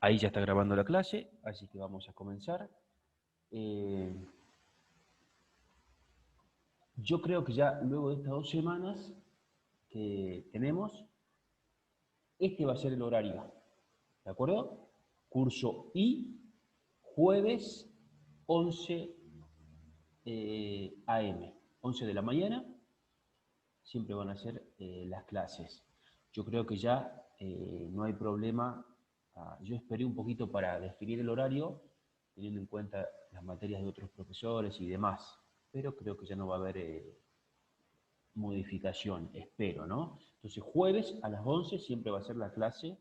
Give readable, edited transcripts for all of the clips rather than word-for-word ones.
Ahí ya está grabando la clase, así que vamos a comenzar. Yo creo que ya luego de estas 2 semanas que tenemos, este va a ser el horario, ¿de acuerdo? Curso I, jueves 11 AM, 11 de la mañana, siempre van a ser las clases. Yo creo que ya no hay problema. Yo esperé un poquito para definir el horario, teniendo en cuenta las materias de otros profesores y demás, pero creo que ya no va a haber modificación, espero, ¿no? Entonces, jueves a las 11 siempre va a ser la clase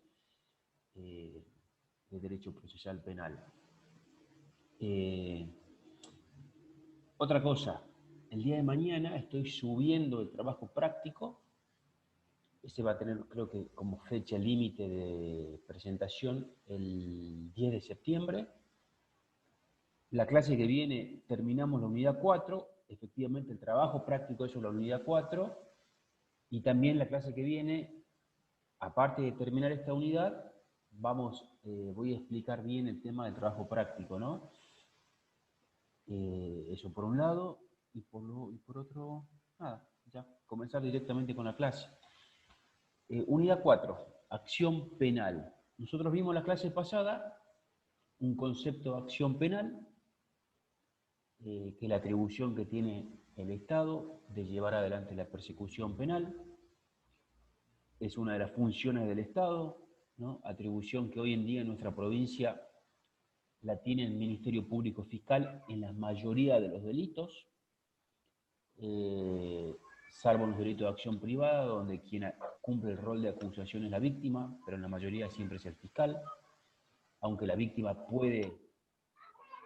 de Derecho Procesal Penal. Otra cosa, el día de mañana estoy subiendo el trabajo práctico. Este va a tener, creo que como fecha límite de presentación, el 10 de septiembre. La clase que viene terminamos la unidad 4, efectivamente el trabajo práctico es la unidad 4, y también la clase que viene, aparte de terminar esta unidad, voy a explicar bien el tema del trabajo práctico, ¿no? Eso por un lado, y por otro, nada, ya comenzar directamente con la clase. Unidad 4, acción penal. Nosotros vimos la clase pasada un concepto de acción penal, que es la atribución que tiene el Estado de llevar adelante la persecución penal. Es una de las funciones del Estado, ¿no? Atribución que hoy en día en nuestra provincia la tiene el Ministerio Público Fiscal en la mayoría de los delitos, salvo los delitos de acción privada, donde quien cumple el rol de acusación es la víctima, pero en la mayoría siempre es el fiscal, aunque la víctima puede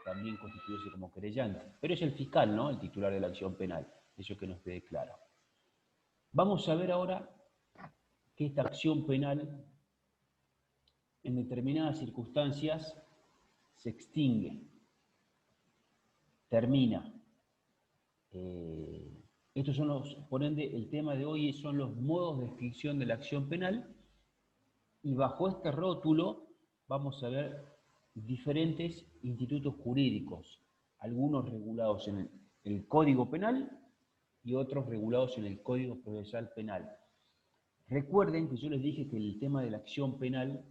también constituirse como querellante. Pero es el fiscal, ¿no?, el titular de la acción penal, eso que nos quede claro. Vamos a ver ahora que esta acción penal, en determinadas circunstancias, se extingue, termina. Estos son por ende, el tema de hoy son los modos de extinción de la acción penal, y bajo este rótulo vamos a ver diferentes institutos jurídicos, algunos regulados en el Código Penal y otros regulados en el Código Procesal Penal. Recuerden que yo les dije que el tema de la acción penal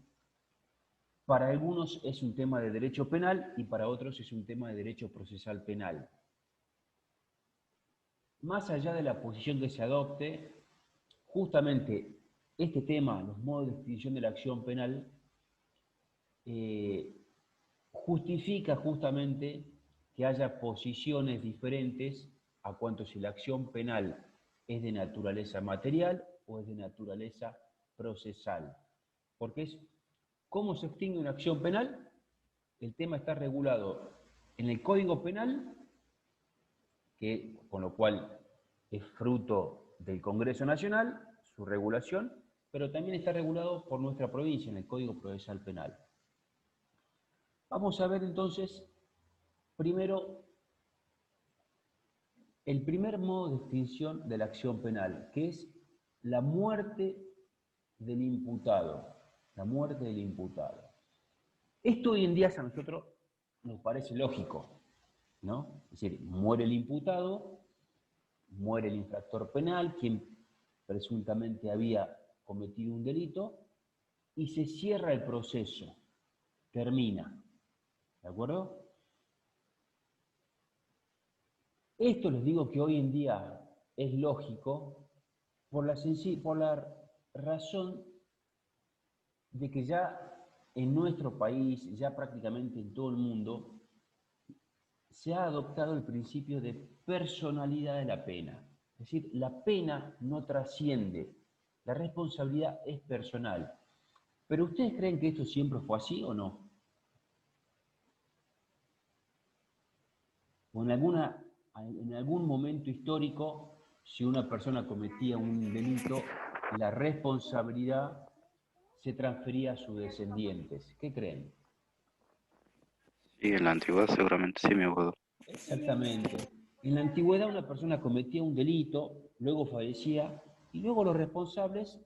para algunos es un tema de derecho penal y para otros es un tema de derecho procesal penal. Más allá de la posición que se adopte, justamente este tema, los modos de extinción de la acción penal, justifica justamente que haya posiciones diferentes a cuanto si la acción penal es de naturaleza material o es de naturaleza procesal. Porque es cómo se extingue una acción penal. El tema está regulado en el Código Penal, con lo cual es fruto del Congreso Nacional, su regulación, pero también está regulado por nuestra provincia en el Código Procesal Penal. Vamos a ver entonces, primero, el primer modo de extinción de la acción penal, que es la muerte del imputado. La muerte del imputado. Esto hoy en día a nosotros nos parece lógico, ¿no? Es decir, muere el imputado, muere el infractor penal, quien presuntamente había cometido un delito, y se cierra el proceso, termina, ¿de acuerdo? Esto les digo que hoy en día es lógico por la razón de que ya en nuestro país, ya prácticamente en todo el mundo, se ha adoptado el principio de personalidad de la pena. Es decir, la pena no trasciende, la responsabilidad es personal. ¿Pero ustedes creen que esto siempre fue así o no? ¿O en algún momento histórico, si una persona cometía un delito, la responsabilidad se transfería a sus descendientes? ¿Qué creen? Sí, en la antigüedad seguramente sí, mi abogado. Exactamente. En la antigüedad una persona cometía un delito, luego fallecía, y luego los responsables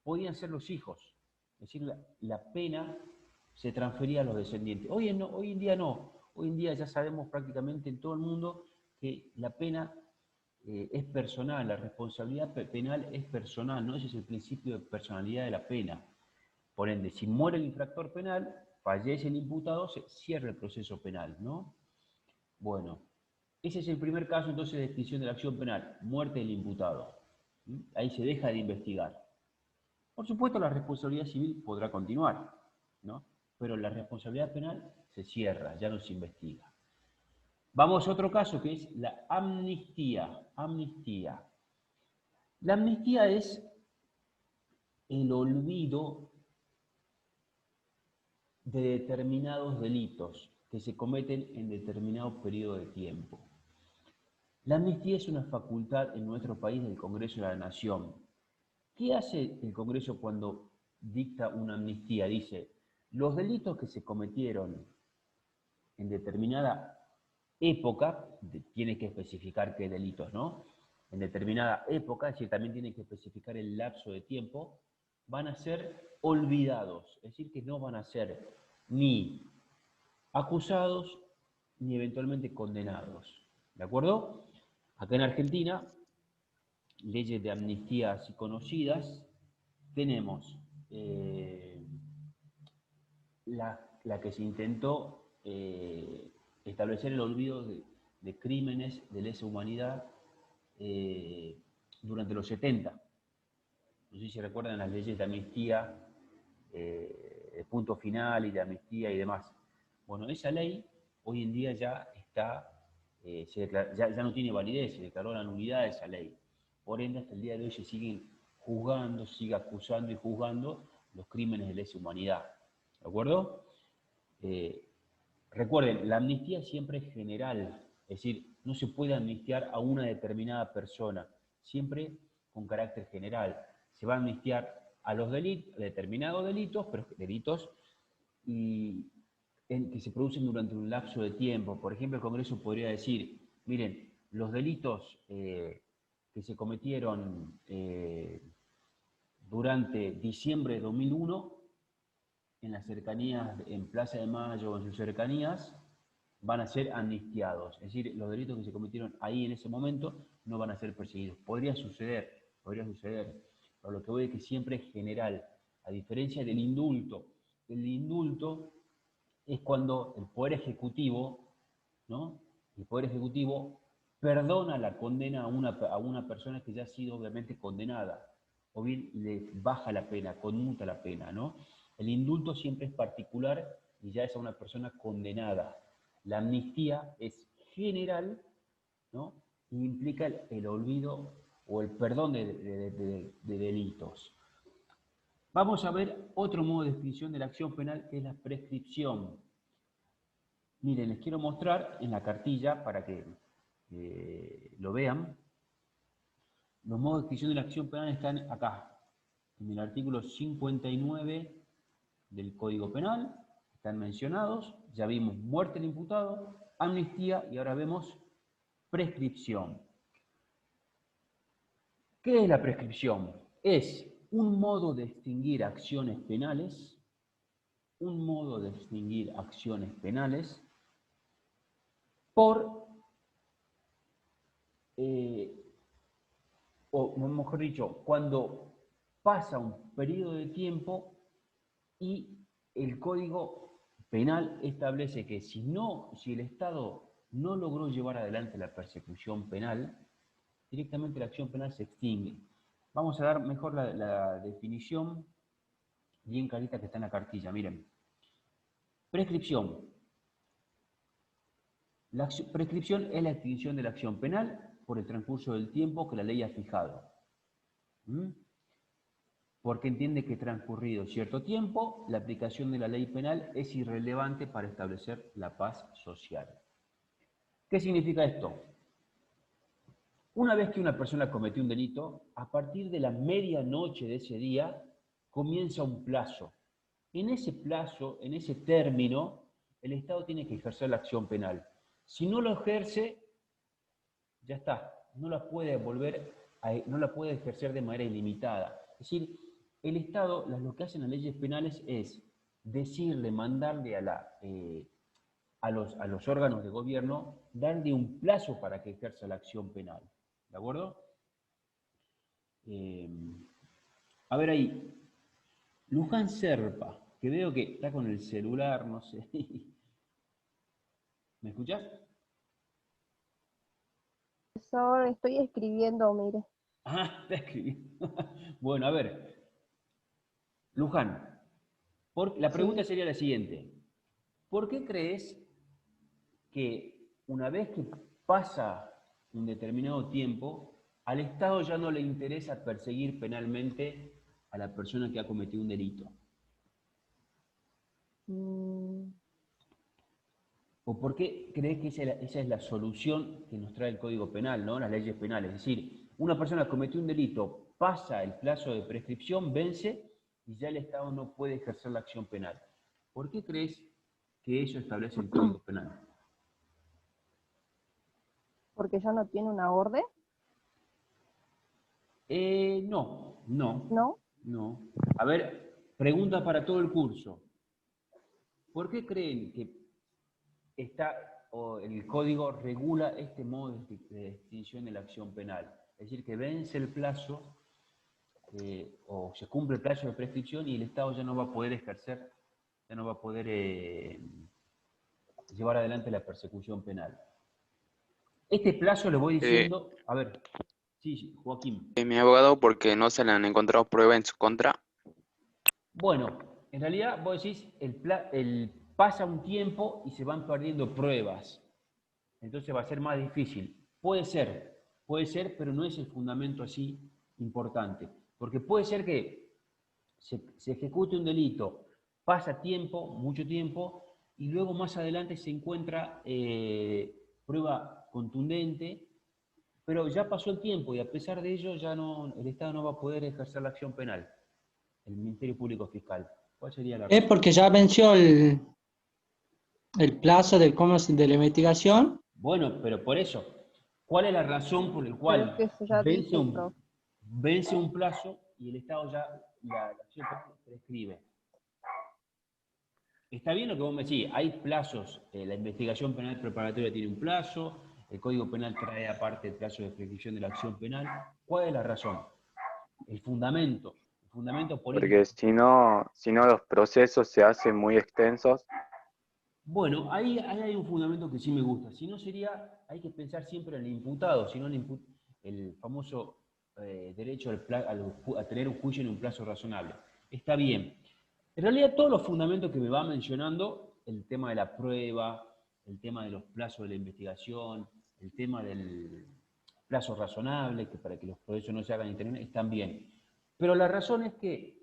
podían ser los hijos. Es decir, la pena se transfería a los descendientes. Hoy en día no. Hoy en día ya sabemos prácticamente en todo el mundo que la pena es personal, la responsabilidad penal es personal, ¿no? Ese es el principio de personalidad de la pena. Por ende, si muere el infractor penal, fallece el imputado, se cierra el proceso penal, ¿no? Bueno, ese es el primer caso entonces de extinción de la acción penal, muerte del imputado. Ahí se deja de investigar. Por supuesto, la responsabilidad civil podrá continuar, ¿no? Pero la responsabilidad penal se cierra, ya no se investiga. Vamos a otro caso que es la amnistía. Amnistía. La amnistía es el olvido de determinados delitos que se cometen en determinado periodo de tiempo. La amnistía es una facultad en nuestro país del Congreso de la Nación. ¿Qué hace el Congreso cuando dicta una amnistía? Dice, los delitos que se cometieron en determinada época, tiene que especificar qué delitos, ¿no? En determinada época, es decir, también tiene que especificar el lapso de tiempo, van a ser olvidados, es decir, que no van a ser ni acusados ni eventualmente condenados. ¿De acuerdo? Acá en Argentina, leyes de amnistía así conocidas, tenemos la que se intentó establecer el olvido de crímenes de lesa humanidad durante los 70. No sé si recuerdan las leyes de amnistía, de punto final y de amnistía y demás. Bueno, esa ley hoy en día ya está, ya no tiene validez, se declaró la nulidad de esa ley. Por ende, hasta el día de hoy se siguen juzgando, sigue acusando y juzgando los crímenes de lesa humanidad. ¿De acuerdo? Recuerden, la amnistía siempre es general, es decir, no se puede amnistiar a una determinada persona, siempre con carácter general. Se va a amnistiar a los delitos, determinados delitos, pero delitos que se producen durante un lapso de tiempo. Por ejemplo, el Congreso podría decir, miren, los delitos que se cometieron durante diciembre de 2001 en las cercanías, en Plaza de Mayo o en sus cercanías, van a ser amnistiados. Es decir, los delitos que se cometieron ahí en ese momento no van a ser perseguidos. Podría suceder, pero lo que voy es que siempre es general, a diferencia del indulto. El indulto es cuando el Poder Ejecutivo, ¿no? El Poder Ejecutivo perdona la condena a una persona que ya ha sido obviamente condenada, o bien le baja la pena, conmuta la pena, ¿no? El indulto siempre es particular y ya es a una persona condenada. La amnistía es general, ¿no? Y implica el olvido o el perdón de delitos. Vamos a ver otro modo de extinción de la acción penal, que es la prescripción. Miren, les quiero mostrar en la cartilla para que lo vean. Los modos de extinción de la acción penal están acá, en el artículo 59 del Código Penal, están mencionados. Ya vimos muerte del imputado, amnistía y ahora vemos prescripción. ¿Qué es la prescripción? Es un modo de extinguir acciones penales, por, o mejor dicho, cuando pasa un periodo de tiempo y el Código Penal establece que si el Estado no logró llevar adelante la persecución penal, directamente la acción penal se extingue. Vamos a dar mejor la definición bien clarita que está en la cartilla. Miren, prescripción. La prescripción es la extinción de la acción penal por el transcurso del tiempo que la ley ha fijado. Porque entiende que transcurrido cierto tiempo, la aplicación de la ley penal es irrelevante para establecer la paz social. ¿Qué significa esto? Una vez que una persona cometió un delito, a partir de la medianoche de ese día, comienza un plazo. En ese plazo, en ese término, el Estado tiene que ejercer la acción penal. Si no lo ejerce, ya está, no la puede ejercer de manera ilimitada. Es decir, el Estado, lo que hacen las leyes penales es decirle, mandarle a los órganos de gobierno, darle un plazo para que ejerza la acción penal. ¿De acuerdo? A ver ahí, Luján Serpa, que veo que está con el celular, no sé. ¿Me escuchás? Profesor, estoy escribiendo, mire. Ah, está escribiendo. Bueno, a ver, Luján, la pregunta Sí. sería la siguiente. ¿Por qué crees que una vez que pasa un determinado tiempo, al Estado ya no le interesa perseguir penalmente a la persona que ha cometido un delito? Mm, ¿O por qué crees que esa es la solución que nos trae el Código Penal, ¿no? Las leyes penales? Es decir, una persona cometió un delito, pasa el plazo de prescripción, vence y ya el Estado no puede ejercer la acción penal. ¿Por qué crees que eso establece el Código Penal? Porque ya no tiene una orden, No. ¿no? No. A ver, pregunta para todo el curso. ¿Por qué creen que o el código regula este modo de extinción de la acción penal? Es decir, que vence el plazo o se cumple el plazo de prescripción y el Estado ya no va a poder ejercer, ya no va a poder llevar adelante la persecución penal. Este plazo le voy Eh, diciendo, a ver, sí, Joaquín. mi abogado porque no se le han encontrado pruebas en su contra. Bueno, en realidad vos decís, pasa un tiempo y se van perdiendo pruebas. Entonces va a ser más difícil. Puede ser, pero no es el fundamento así importante. Porque puede ser que se ejecute un delito, pasa tiempo, mucho tiempo, y luego más adelante se encuentra prueba contundente, pero ya pasó el tiempo y a pesar de ello ya no, el Estado no va a poder ejercer la acción penal, el Ministerio Público Fiscal. ¿Cuál sería la Es razón? porque ya venció el plazo de la investigación. Bueno, pero por eso, ¿cuál es la razón por la Pero es cual que eso ya dice, profe. vence un plazo y el Estado ya la acción penal prescribe? Está bien lo que vos me decís, hay plazos, la investigación penal preparatoria tiene un plazo, el Código Penal trae aparte el plazo de prescripción de la acción penal. ¿Cuál es la razón? El fundamento político. Porque si no los procesos se hacen muy extensos. Bueno, ahí hay un fundamento que sí me gusta. Si no sería, hay que pensar siempre en el imputado, sino en el famoso derecho a tener un juicio en un plazo razonable. Está bien. En realidad todos los fundamentos que me va mencionando, el tema de la prueba, el tema de los plazos de la investigación, el tema del plazo razonable, que para que los procesos no se hagan internos, están bien. Pero la razón es que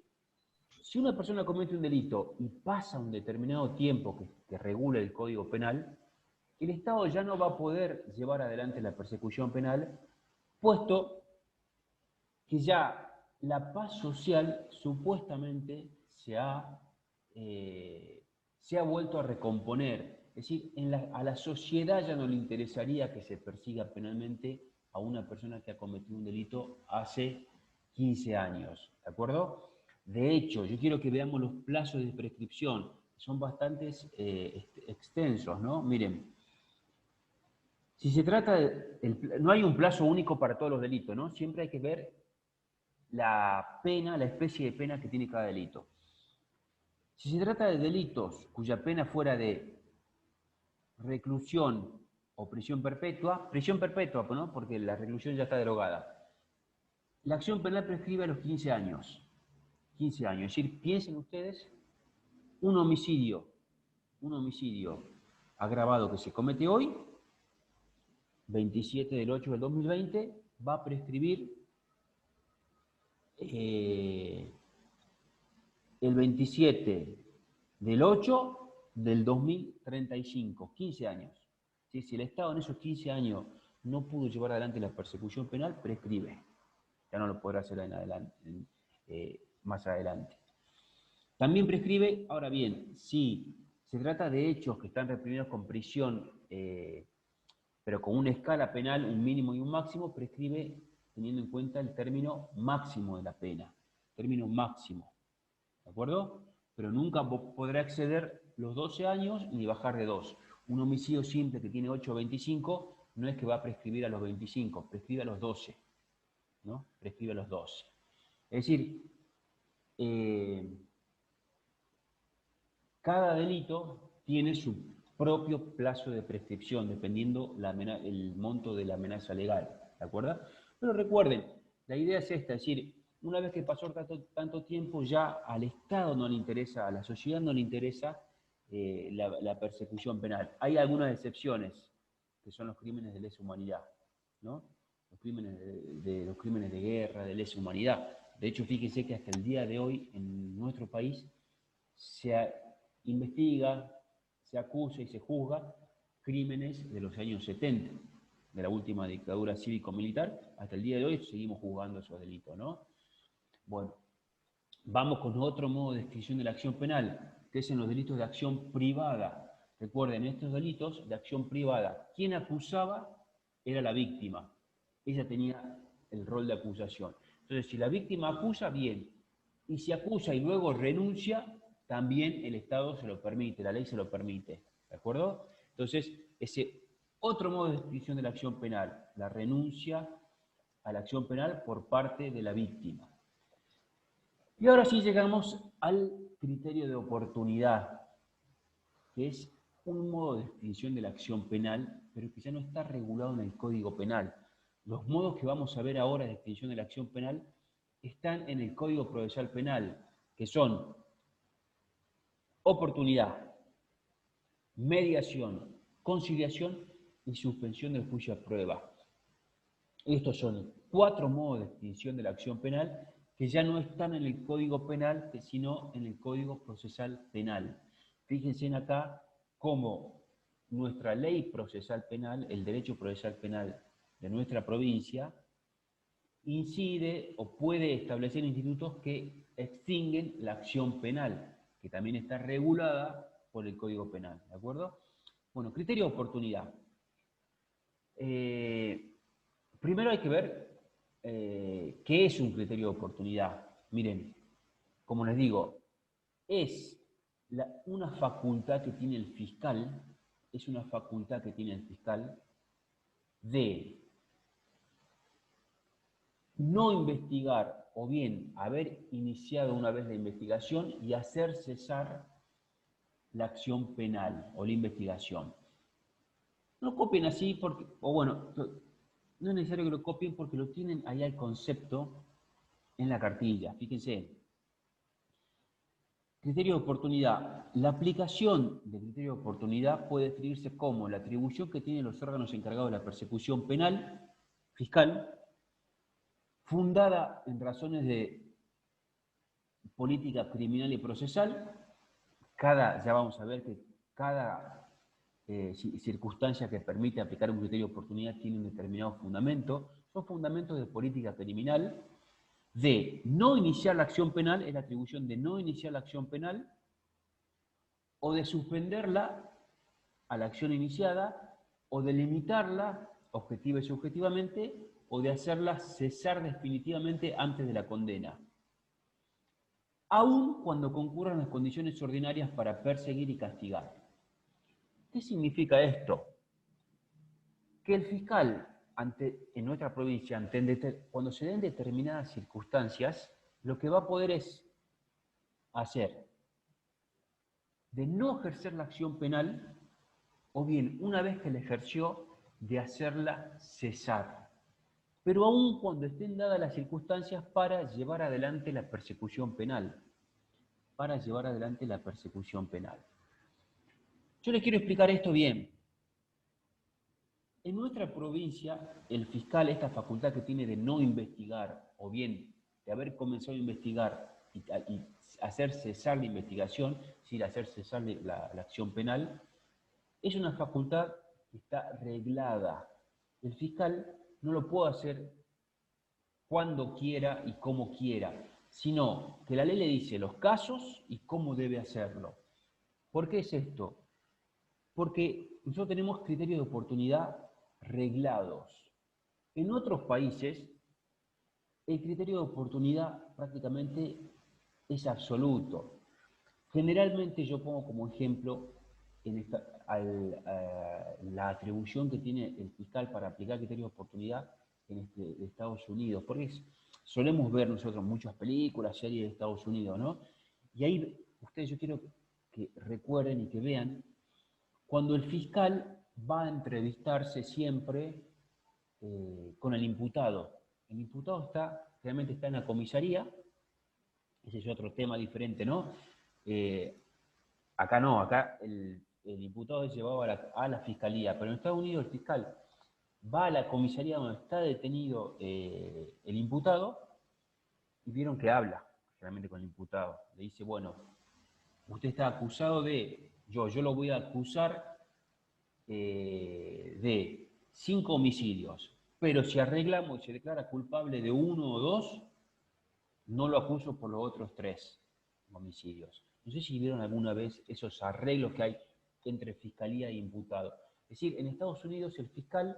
si una persona comete un delito y pasa un determinado tiempo que regula el Código Penal, el Estado ya no va a poder llevar adelante la persecución penal, puesto que ya la paz social supuestamente se ha vuelto a recomponer. Es decir, a la sociedad ya no le interesaría que se persiga penalmente a una persona que ha cometido un delito hace 15 años. ¿De acuerdo? De hecho, yo quiero que veamos los plazos de prescripción. Son bastante extensos, ¿no? Miren, si se trata no hay un plazo único para todos los delitos, ¿no? Siempre hay que ver la pena, la especie de pena que tiene cada delito. Si se trata de delitos cuya pena fuera de reclusión o prisión perpetua, ¿no? Porque la reclusión ya está derogada, la acción penal prescribe a los 15 años. 15 años. Es decir, piensen ustedes, un homicidio agravado que se comete hoy, 27 del 8 del 2020, va a prescribir el 27 del 8 del 2035, 15 años. ¿Sí? Si el Estado en esos 15 años no pudo llevar adelante la persecución penal, prescribe. Ya no lo podrá hacer más adelante. También prescribe, ahora bien, si se trata de hechos que están reprimidos con prisión, pero con una escala penal, un mínimo y un máximo, prescribe teniendo en cuenta el término máximo de la pena. Término máximo. ¿De acuerdo? pero nunca podrá exceder los 12 años ni bajar de 2. Un homicidio simple que tiene 8 o 25 no es que va a prescribir a los 25, prescribe a los 12, ¿no? Prescribe a los 12. Es decir, cada delito tiene su propio plazo de prescripción, dependiendo el monto de la amenaza legal, ¿de acuerdo? Pero recuerden, la idea es esta, es decir, una vez que pasó tanto tiempo, ya al Estado no le interesa, a la sociedad no le interesa la persecución penal. Hay algunas excepciones, que son los crímenes de lesa humanidad, ¿no? Los crímenes de guerra, de lesa humanidad. De hecho, fíjense que hasta el día de hoy, en nuestro país, se investiga, se acusa y se juzga crímenes de los años 70, de la última dictadura cívico-militar. Hasta el día de hoy seguimos juzgando esos delitos, ¿no? Bueno, vamos con otro modo de descripción de la acción penal, que es en los delitos de acción privada. Recuerden, estos delitos de acción privada, quien acusaba era la víctima. Ella tenía el rol de acusación. Entonces, si la víctima acusa, bien. Y si acusa y luego renuncia, también el Estado se lo permite, la ley se lo permite. ¿De acuerdo? Entonces, ese otro modo de descripción de la acción penal, la renuncia a la acción penal por parte de la víctima. Y ahora sí llegamos al criterio de oportunidad, que es un modo de extinción de la acción penal, pero que ya no está regulado en el Código Penal. Los modos que vamos a ver ahora de extinción de la acción penal están en el Código Procesal Penal, que son oportunidad, mediación, conciliación y suspensión del juicio a prueba. Estos son 4 modos de extinción de la acción penal que ya no están en el Código Penal, sino en el Código Procesal Penal. Fíjense en acá cómo nuestra ley procesal penal, el derecho procesal penal de nuestra provincia, incide o puede establecer institutos que extinguen la acción penal, que también está regulada por el Código Penal, ¿de acuerdo? Bueno, criterio de oportunidad. Primero hay que ver qué es un criterio de oportunidad. Miren, como les digo, es una facultad que tiene el fiscal, de no investigar o bien haber iniciado una vez la investigación y hacer cesar la acción penal o la investigación. No copien así porque, o bueno, no es necesario que lo copien porque lo tienen allá el concepto en la cartilla. Fíjense. Criterio de oportunidad. La aplicación del criterio de oportunidad puede definirse como la atribución que tienen los órganos encargados de la persecución penal, fiscal, fundada en razones de política criminal y procesal. Ya vamos a ver que cada circunstancia que permite aplicar un criterio de oportunidad tiene un determinado fundamento. Son fundamentos de política criminal, de no iniciar la acción penal, es la atribución de no iniciar la acción penal, o de suspenderla a la acción iniciada, o de limitarla objetiva y subjetivamente, o de hacerla cesar definitivamente antes de la condena, aun cuando concurran las condiciones ordinarias para perseguir y castigar. ¿Qué significa esto? Que el fiscal, en nuestra provincia, cuando se den determinadas circunstancias, lo que va a poder es hacer de no ejercer la acción penal, o bien, una vez que la ejerció, de hacerla cesar. Pero aún cuando estén dadas las circunstancias para llevar adelante la persecución penal. Yo les quiero explicar esto bien. En nuestra provincia, el fiscal, esta facultad que tiene de no investigar, o bien de haber comenzado a investigar y hacer cesar la investigación, es hacer cesar la acción penal, es una facultad que está reglada. El fiscal no lo puede hacer cuando quiera y como quiera, sino que la ley le dice los casos y cómo debe hacerlo. ¿Por qué es esto? Porque nosotros tenemos criterios de oportunidad reglados. En otros países, el criterio de oportunidad prácticamente es absoluto. Generalmente yo pongo como ejemplo la atribución que tiene el fiscal para aplicar criterios de oportunidad de Estados Unidos, porque solemos ver nosotros muchas películas, series de Estados Unidos, ¿no? Y ahí ustedes, yo quiero que recuerden y que vean, cuando el fiscal va a entrevistarse siempre con el imputado. El imputado realmente está en la comisaría, ese es otro tema diferente, ¿no? Acá no, acá el imputado es llevado a la fiscalía, pero en Estados Unidos el fiscal va a la comisaría donde está detenido el imputado y vieron que habla realmente con el imputado. Le dice, bueno, usted está acusado de, yo lo voy a acusar de 5 homicidios, pero si arreglamos y se declara culpable de 1 o 2, no lo acuso por los otros 3 homicidios. No sé si vieron alguna vez esos arreglos que hay entre fiscalía e imputado. Es decir, en Estados Unidos el fiscal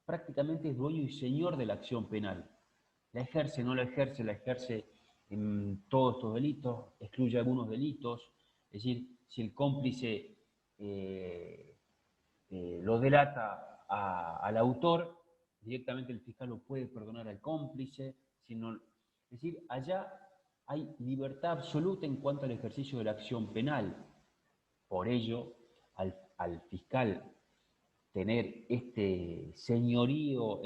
prácticamente es dueño y señor de la acción penal. La ejerce, no la ejerce en todos estos delitos, excluye algunos delitos. Es decir, si el cómplice lo delata al autor, directamente el fiscal lo puede perdonar al cómplice. Es decir, allá hay libertad absoluta en cuanto al ejercicio de la acción penal. Por ello, al fiscal tener este señorío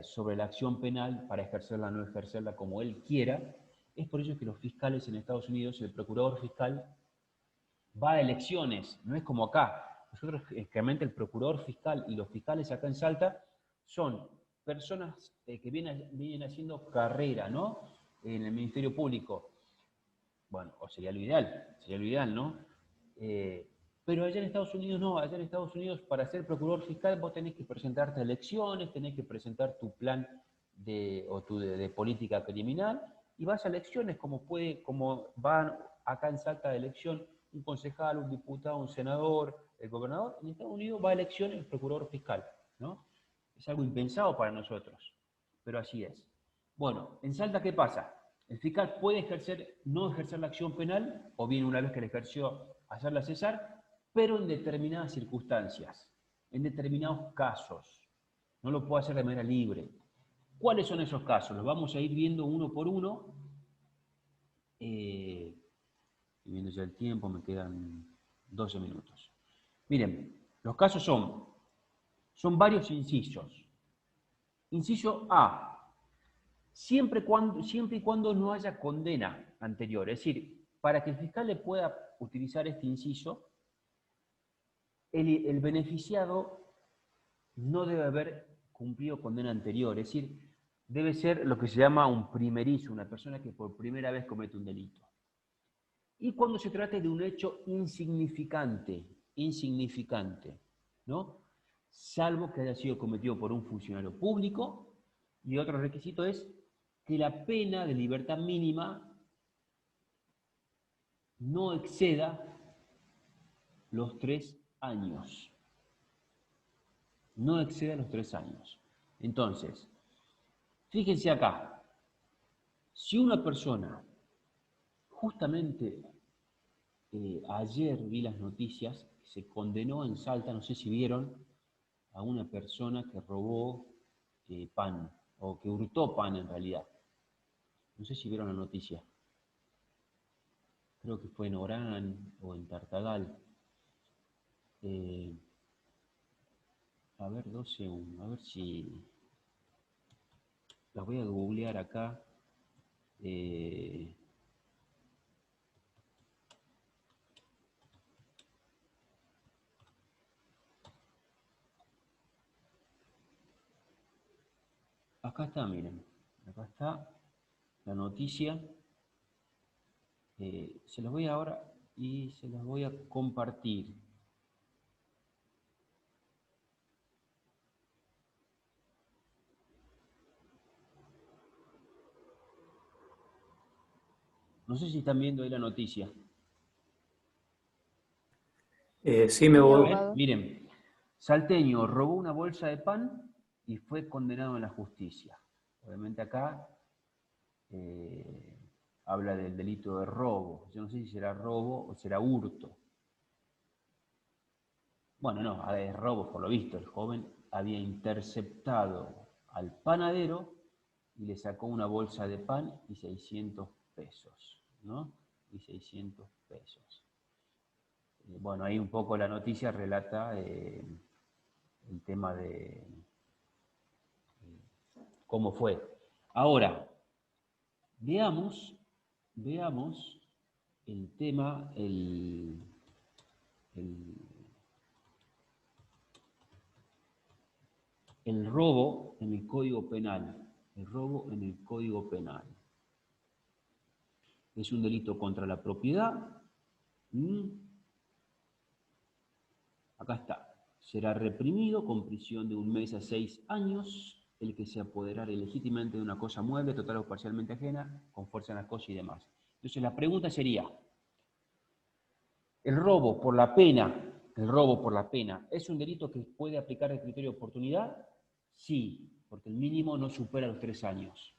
sobre la acción penal para ejercerla o no ejercerla como él quiera, es por ello que los fiscales en Estados Unidos, el procurador fiscal, va a elecciones, no es como acá. Nosotros, realmente el procurador fiscal y los fiscales acá en Salta son personas que vienen haciendo carrera, ¿no? En el Ministerio Público. Bueno, o sería lo ideal, ¿no? Pero allá en Estados Unidos no, allá en Estados Unidos para ser procurador fiscal vos tenés que presentarte a elecciones, tenés que presentar tu plan de política criminal y vas a elecciones como van acá en Salta de elección un concejal, un diputado, un senador, el gobernador. En Estados Unidos va a elecciones el procurador fiscal, ¿no? Es algo impensado para nosotros, pero así es. Bueno, en Salta, ¿qué pasa? El fiscal puede no ejercer la acción penal, o bien una vez que la ejerció, hacerla cesar, pero en determinadas circunstancias, en determinados casos. No lo puede hacer de manera libre. ¿Cuáles son esos casos? Los vamos a ir viendo uno por uno. Y viendo ya el tiempo, me quedan 12 minutos. Miren, los casos son varios incisos. Inciso A. Siempre y cuando no haya condena anterior. Es decir, para que el fiscal le pueda utilizar este inciso, el beneficiado no debe haber cumplido condena anterior. Es decir, debe ser lo que se llama un primerizo, una persona que por primera vez comete un delito. Y cuando se trate de un hecho insignificante, ¿no? Salvo que haya sido cometido por un funcionario público, y otro requisito es que la pena de libertad mínima no exceda los 3 años. No exceda los 3 años. Entonces, fíjense acá, si una persona, justamente ayer vi las noticias, se condenó en Salta, no sé si vieron, a una persona que robó pan, o que hurtó pan en realidad. No sé si vieron la noticia. Creo que fue en Orán o en Tartagal. A ver, 12, a ver si... Las voy a googlear acá. Acá está, miren. Acá está la noticia. Se las voy ahora y se las voy a compartir. No sé si están viendo ahí la noticia. Sí, me A voy. ver, miren. Salteño robó una bolsa de pan y fue condenado en la justicia. Obviamente acá habla del delito de robo. Yo no sé si será robo o será hurto. Bueno, no, es robo por lo visto. El joven había interceptado al panadero y le sacó una bolsa de pan y 600 pesos, ¿no? Y 600 pesos. Bueno, ahí un poco la noticia relata el tema de cómo fue. Ahora, veamos el tema, el robo en el Código Penal. El robo en el Código Penal. Es un delito contra la propiedad. Acá está. Será reprimido con prisión de 1 mes a 6 años el que se apoderare ilegítimamente de una cosa mueble, total o parcialmente ajena, con fuerza en las cosas y demás. Entonces la pregunta sería, ¿el robo por la pena es un delito que puede aplicar el criterio de oportunidad? Sí, porque el mínimo no supera los 3 años.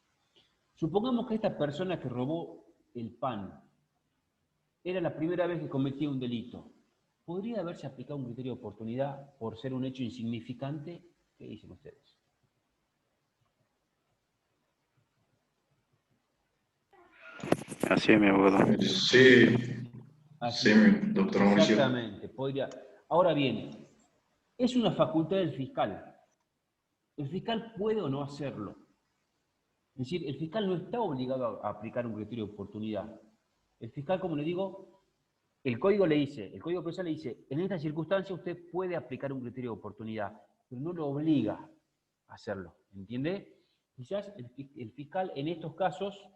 Supongamos que esta persona que robó el pan era la primera vez que cometía un delito. ¿Podría haberse aplicado un criterio de oportunidad por ser un hecho insignificante? ¿Qué dicen ustedes? Así es, mi abogado. Sí, Así, doctor Mauricio. exactamente, podría. Ahora bien, es una facultad del fiscal. El fiscal puede o no hacerlo. Es decir, el fiscal no está obligado a aplicar un criterio de oportunidad. El fiscal, como le digo, el código procesal le dice, en esta circunstancia usted puede aplicar un criterio de oportunidad, pero no lo obliga a hacerlo, ¿entiende? Quizás el fiscal en estos casos,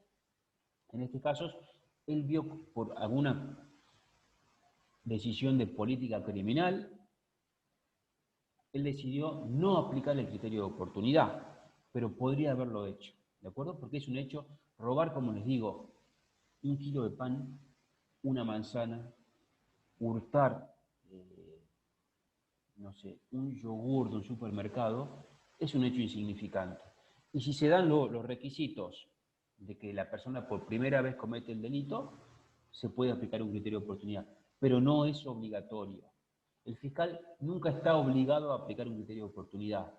él vio por alguna decisión de política criminal, él decidió no aplicar el criterio de oportunidad, pero podría haberlo hecho, ¿de acuerdo? Porque es un hecho, robar, como les digo, 1 kilo de pan, una manzana, hurtar, no sé, un yogur de un supermercado, es un hecho insignificante. Y si se dan los requisitos de que la persona por primera vez comete el delito, se puede aplicar un criterio de oportunidad, pero no es obligatorio. El fiscal nunca está obligado a aplicar un criterio de oportunidad.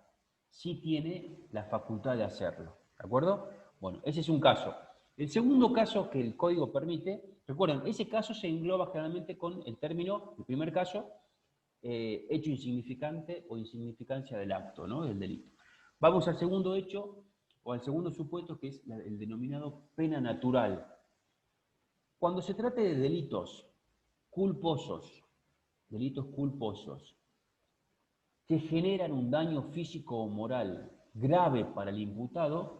Sí tiene la facultad de hacerlo, ¿de acuerdo? Bueno, ese es un caso. El segundo caso que el código permite, recuerden, ese caso se engloba generalmente con el término, el primer caso, hecho insignificante o insignificancia del acto, ¿no? Del delito. Vamos al segundo hecho, o al segundo supuesto, que es el denominado pena natural. Cuando se trate de delitos culposos, que generan un daño físico o moral grave para el imputado,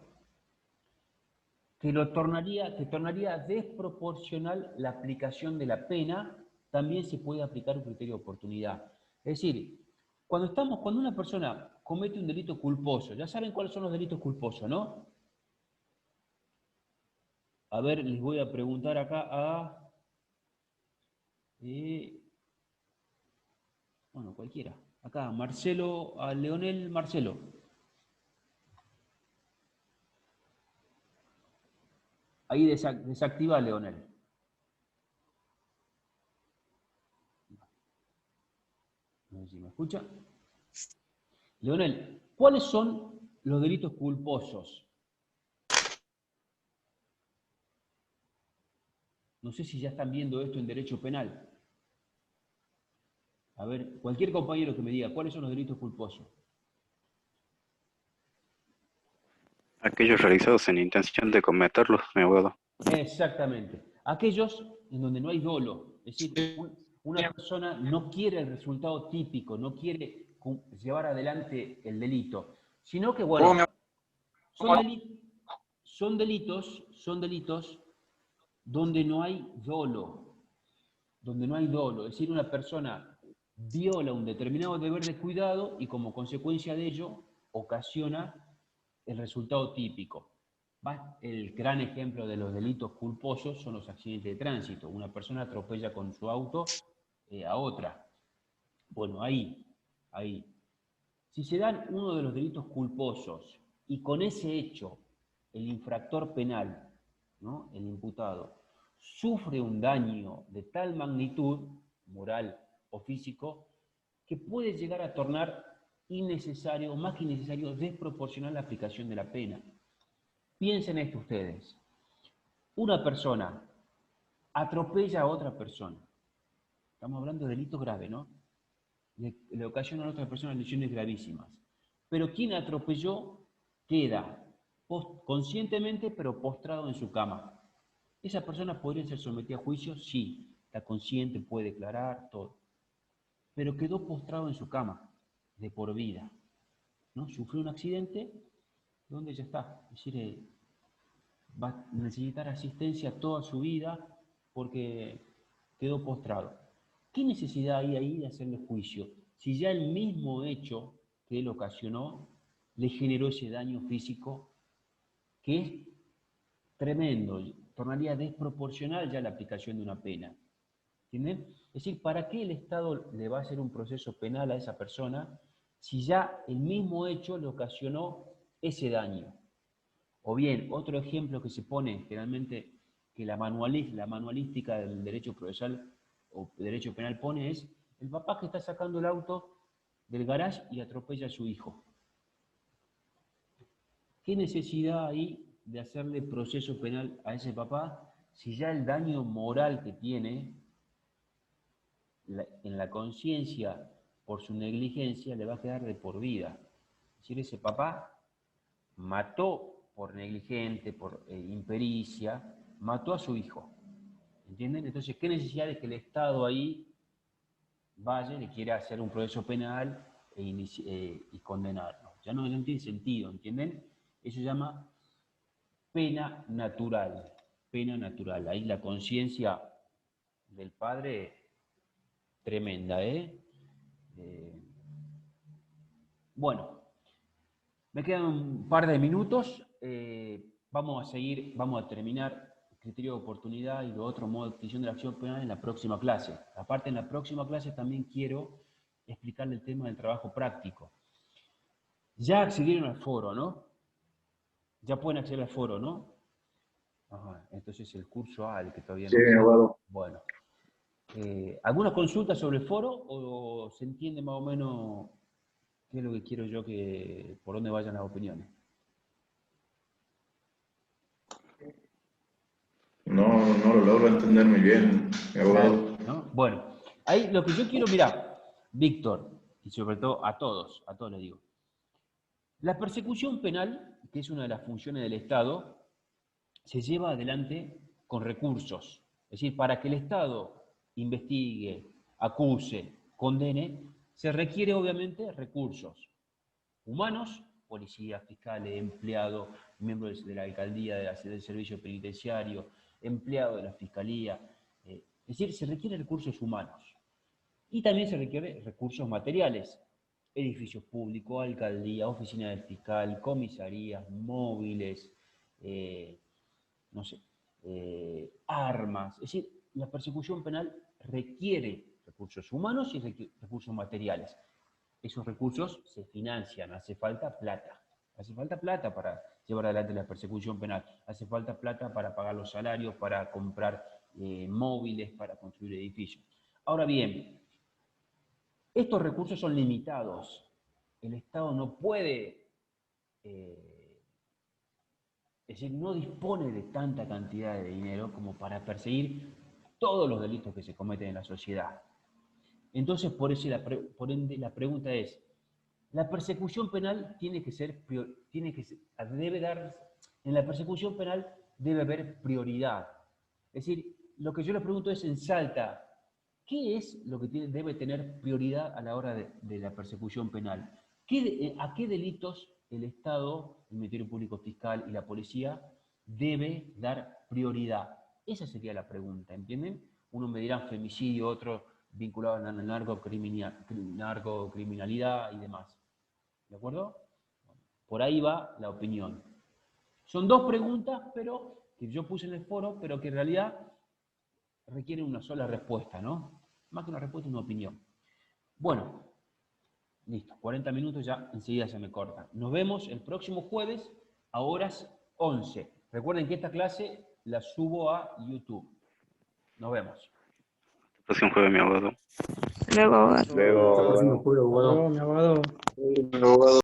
que tornaría desproporcional la aplicación de la pena, también se puede aplicar un criterio de oportunidad. Es decir, cuando una persona comete un delito culposo, ya saben cuáles son los delitos culposos, ¿no? A ver, les voy a preguntar acá a... bueno, cualquiera. Acá, Marcelo, a Leonel Marcelo. Ahí desactiva a Leonel. No sé si me escucha. Leonel, ¿cuáles son los delitos culposos? No sé si ya están viendo esto en derecho penal. A ver, cualquier compañero que me diga, ¿cuáles son los delitos culposos? Aquellos realizados en intención de cometerlos, mi abogado. Exactamente. Aquellos en donde no hay dolo. Es decir, una persona no quiere el resultado típico, no quiere llevar adelante el delito, sino que, bueno, son delitos donde no hay dolo. Es decir, una persona viola un determinado deber de cuidado y como consecuencia de ello ocasiona el resultado típico. El gran ejemplo de los delitos culposos son los accidentes de tránsito. Una persona atropella con su auto a otra. Bueno, ahí. Si se dan uno de los delitos culposos y con ese hecho el infractor penal ¿no? El imputado sufre un daño de tal magnitud, moral o físico, que puede llegar a tornar innecesario, o más que innecesario, desproporcional la aplicación de la pena. Piensen esto ustedes. Una persona atropella a otra persona. Estamos hablando de delitos graves, ¿no? Le ocasiona a otra persona lesiones gravísimas. Pero quien atropelló queda conscientemente, pero postrado en su cama. ¿Esa persona podría ser sometida a juicio? Sí. Está consciente, puede declarar, todo. Pero quedó postrado en su cama, de por vida, ¿no? Sufrió un accidente donde ya está. Es decir, va a necesitar asistencia toda su vida porque quedó postrado. ¿Qué necesidad hay ahí de hacerle juicio? Si ya el mismo hecho que él ocasionó le generó ese daño físico que es tremendo, tornaría desproporcional ya la aplicación de una pena. ¿Entienden? Es decir, ¿para qué el Estado le va a hacer un proceso penal a esa persona si ya el mismo hecho le ocasionó ese daño? O bien, otro ejemplo que se pone generalmente, que la manualística del derecho procesal o derecho penal pone es el papá que está sacando el auto del garage y atropella a su hijo. ¿Qué necesidad hay de hacerle proceso penal a ese papá si ya el daño moral que tiene en la conciencia por su negligencia le va a quedar de por vida? Es decir, ese papá mató por negligente, por impericia, mató a su hijo. ¿Entienden? Entonces, ¿qué necesidad de que el Estado ahí vaya y le quiera hacer un proceso penal y condenarlo? Ya no tiene sentido, ¿entienden? Eso se llama pena natural. Pena natural. Ahí la conciencia del padre tremenda, ¿eh? Bueno, me quedan un par de minutos. Vamos a terminar el criterio de oportunidad y lo otro, modo de adquisición de la acción penal en la próxima clase. Aparte, en la próxima clase también quiero explicarle el tema del trabajo práctico. Ya accedieron al foro, ¿no? Ya pueden acceder al foro, ¿no? Ajá, entonces el curso A, el que todavía no... Sí, abogado. Bueno. ¿Alguna consulta sobre el foro o se entiende más o menos qué es lo que quiero yo, por dónde vayan las opiniones? No lo logro entender muy bien, abogado. ¿No? Bueno, ahí lo que yo quiero, mirar, Víctor, y sobre todo a todos les digo, la persecución penal, que es una de las funciones del Estado, se lleva adelante con recursos. Es decir, para que el Estado investigue, acuse, condene, se requiere obviamente recursos humanos, policías, fiscales, empleados, miembros de la alcaldía, del servicio penitenciario, empleados de la fiscalía. Es decir, se requieren recursos humanos. Y también se requieren recursos materiales. Edificios públicos, alcaldía, oficina del fiscal, comisarías, móviles, armas. Es decir, la persecución penal requiere recursos humanos y recursos materiales. Esos recursos se financian, hace falta plata. Hace falta plata para llevar adelante la persecución penal. Hace falta plata para pagar los salarios, para comprar móviles, para construir edificios. Ahora bien, estos recursos son limitados. El Estado no puede, es decir, no dispone de tanta cantidad de dinero como para perseguir todos los delitos que se cometen en la sociedad. Entonces, por ende, la pregunta es, la persecución penal en la persecución penal debe haber prioridad. Es decir, lo que yo le pregunto es en Salta, ¿qué es lo que debe tener prioridad a la hora de la persecución penal? ¿A qué delitos el Estado, el Ministerio Público Fiscal y la policía debe dar prioridad? Esa sería la pregunta, ¿entienden? Uno me dirá femicidio, otro vinculado a la narcocriminalidad y demás. ¿De acuerdo? Por ahí va la opinión. Son dos preguntas, pero que yo puse en el foro, pero que en realidad requieren una sola respuesta, ¿no? Más que una respuesta, una opinión. Bueno, listo, 40 minutos ya enseguida se me corta. Nos vemos el próximo jueves a horas 11. Recuerden que esta clase la subo a YouTube. Nos vemos. El próximo jueves, mi abogado. Luego, Luego, Hasta el próximo juego, Hasta abogado. luego, mi abogado. Abogado.